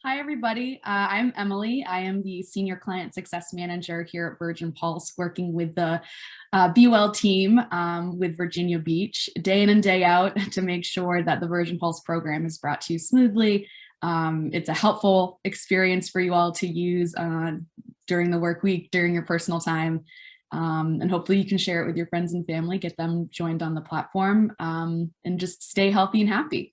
Hi, everybody. I'm Emily. I am the Senior Client Success Manager here at Virgin Pulse, working with the Whil team with Virginia Beach day in and day out to make sure that the Virgin Pulse program is brought to you smoothly. It's a helpful experience for you all to use during the work week, during your personal time. And hopefully you can share it with your friends and family, get them joined on the platform, and just stay healthy and happy.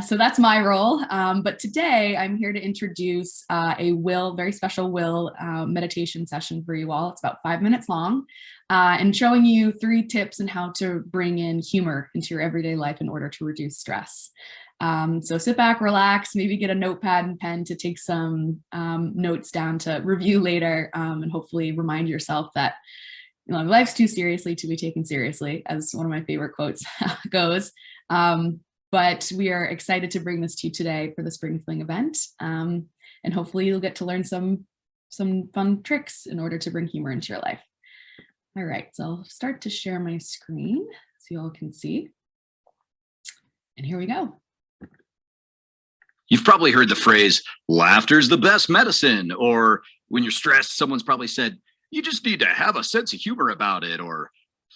So that's my role. But today I'm here to introduce a Whil, very special Whil meditation session for you all. It's about 5 minutes long, and showing you 3 tips on how to bring in humor into your everyday life in order to reduce stress. So sit back, relax, maybe get a notepad and pen to take some notes down to review later, and hopefully remind yourself that life's too seriously to be taken seriously, as one of my favorite quotes goes. But we are excited to bring this to you today for the Spring Fling event. And hopefully you'll get to learn some fun tricks in order to bring humor into your life. All right, so I'll start to share my screen so you all can see. And here we go. You've probably heard the phrase, laughter's the best medicine, or when you're stressed, someone's probably said, you just need to have a sense of humor about it, or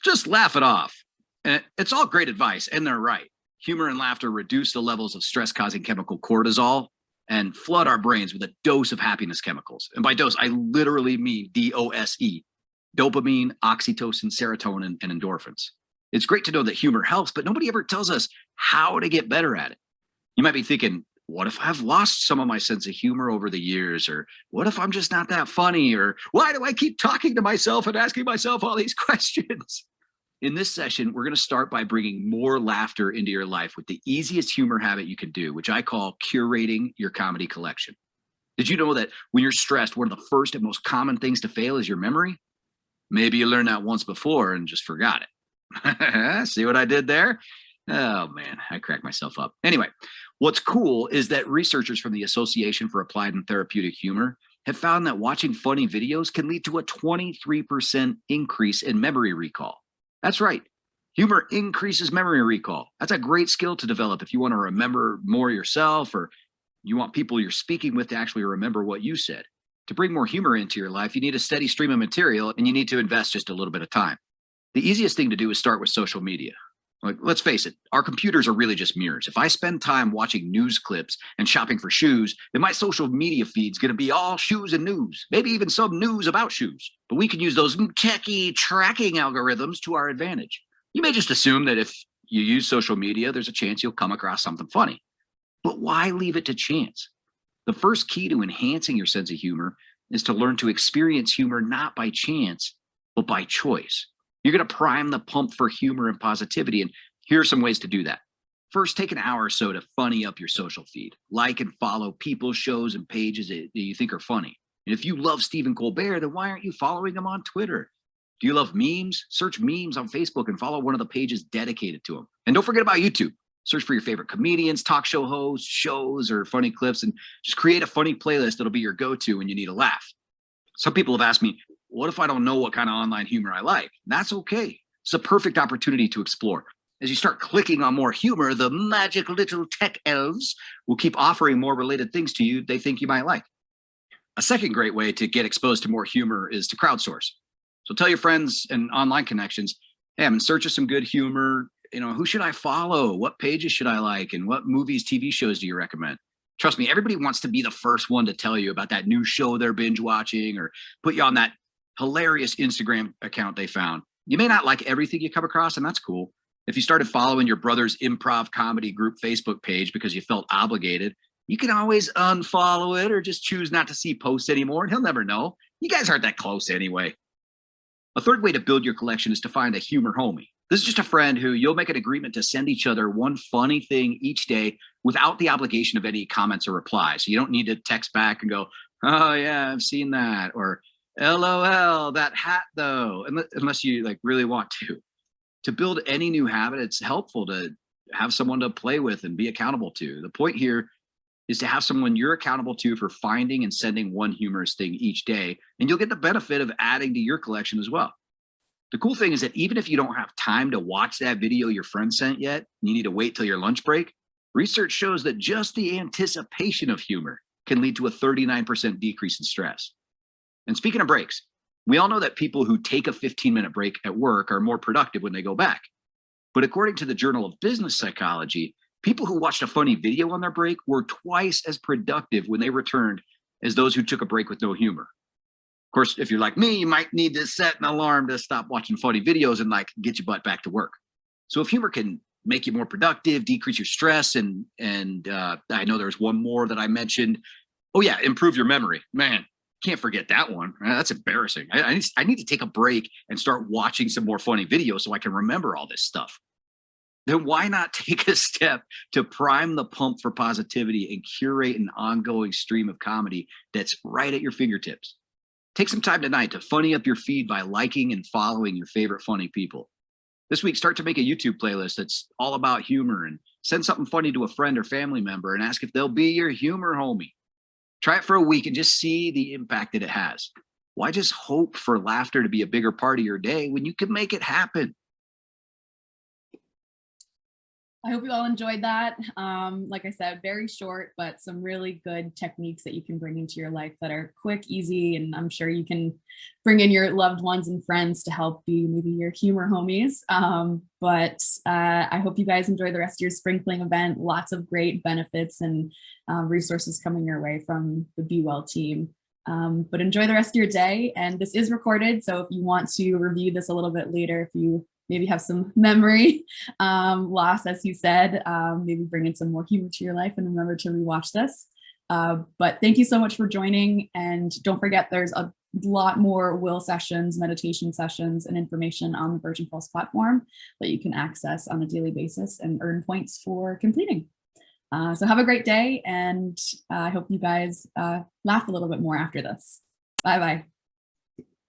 just laugh it off. And it's all great advice, and they're right. Humor and laughter reduce the levels of stress-causing chemical cortisol and flood our brains with a dose of happiness chemicals. And by dose, I literally mean DOSE, dopamine, oxytocin, serotonin, and endorphins. It's great to know that humor helps, but nobody ever tells us how to get better at it. You might be thinking, what if I've lost some of my sense of humor over the years? Or what if I'm just not that funny? Or why do I keep talking to myself and asking myself all these questions? In this session, we're going to start by bringing more laughter into your life with the easiest humor habit you can do, which I call curating your comedy collection. Did you know that when you're stressed, one of the first and most common things to fail is your memory? Maybe you learned that once before and just forgot it. See what I did there? Oh man, I cracked myself up. Anyway, what's cool is that researchers from the Association for Applied and Therapeutic Humor have found that watching funny videos can lead to a 23% increase in memory recall. That's right. Humor increases memory recall. That's a great skill to develop if you want to remember more yourself, or you want people you're speaking with to actually remember what you said. To bring more humor into your life, you need a steady stream of material, and you need to invest just a little bit of time. The easiest thing to do is start with social media. Like, let's face it, our computers are really just mirrors. If I spend time watching news clips and shopping for shoes, then my social media feed's going to be all shoes and news, maybe even some news about shoes. But we can use those techie tracking algorithms to our advantage. You may just assume that if you use social media, there's a chance you'll come across something funny. But why leave it to chance? The first key to enhancing your sense of humor is to learn to experience humor not by chance, but by choice. You're going to prime the pump for humor and positivity, and here are some ways to do that. First, take an hour or so to funny up your social feed. Like and follow people, shows, and pages that you think are funny. And if you love Stephen Colbert, then why aren't you following him on Twitter? Do you love memes? Search memes on Facebook and follow one of the pages dedicated to them. And don't forget about YouTube. Search for your favorite comedians, talk show hosts, shows, or funny clips, and just create a funny playlist that'll be your go-to when you need a laugh. Some people have asked me, what if I don't know what kind of online humor I like? That's okay. It's a perfect opportunity to explore. As you start clicking on more humor, the magic little tech elves will keep offering more related things to you they think you might like. A second great way to get exposed to more humor is to crowdsource. So tell your friends and online connections, hey, I'm in search of some good humor. Who should I follow? What pages should I like? And what movies, TV shows do you recommend? Trust me, everybody wants to be the first one to tell you about that new show they're binge watching, or put you on that hilarious Instagram account they found. You may not like everything you come across, and that's cool. If you started following your brother's improv comedy group Facebook page because you felt obligated, you can always unfollow it or just choose not to see posts anymore, and he'll never know. You guys aren't that close anyway. A third way to build your collection is to find a humor homie. This is just a friend who you'll make an agreement to send each other one funny thing each day without the obligation of any comments or replies. So you don't need to text back and go, oh yeah, I've seen that, or LOL, that hat though, unless you really want to. To build any new habit, it's helpful to have someone to play with and be accountable to. The point here is to have someone you're accountable to for finding and sending one humorous thing each day, and you'll get the benefit of adding to your collection as well. The cool thing is that even if you don't have time to watch that video your friend sent yet, you need to wait till your lunch break, research shows that just the anticipation of humor can lead to a 39% decrease in stress. And speaking of breaks, we all know that people who take a 15-minute break at work are more productive when they go back. But according to the Journal of Business Psychology, people who watched a funny video on their break were twice as productive when they returned as those who took a break with no humor. Of course, if you're like me, you might need to set an alarm to stop watching funny videos and get your butt back to work. So if humor can make you more productive, decrease your stress, and I know there's one more that I mentioned. Oh yeah, improve your memory. Man, can't forget that one. That's embarrassing. I need to take a break and start watching some more funny videos so I can remember all this stuff. Then why not take a step to prime the pump for positivity and curate an ongoing stream of comedy that's right at your fingertips? Take some time tonight to funny up your feed by liking and following your favorite funny people. This week, start to make a YouTube playlist that's all about humor, and send something funny to a friend or family member and ask if they'll be your humor homie. Try it for a week and just see the impact that it has. Why just hope for laughter to be a bigger part of your day when you can make it happen? I hope you all enjoyed that. Like I said, very short, but some really good techniques that you can bring into your life that are quick, easy, and I'm sure you can bring in your loved ones and friends to help be maybe your humor homies. But I hope you guys enjoy the rest of your sprinkling event. Lots of great benefits and resources coming your way from the Whil team. But enjoy the rest of your day. And this is recorded, so if you want to review this a little bit later, if you maybe have some memory loss, as you said, maybe bring in some more humor to your life and remember to rewatch this. But thank you so much for joining. And don't forget, there's a lot more Whil sessions, meditation sessions, and information on the Virgin Pulse platform that you can access on a daily basis and earn points for completing. So have a great day, and I hope you guys laugh a little bit more after this. Bye-bye.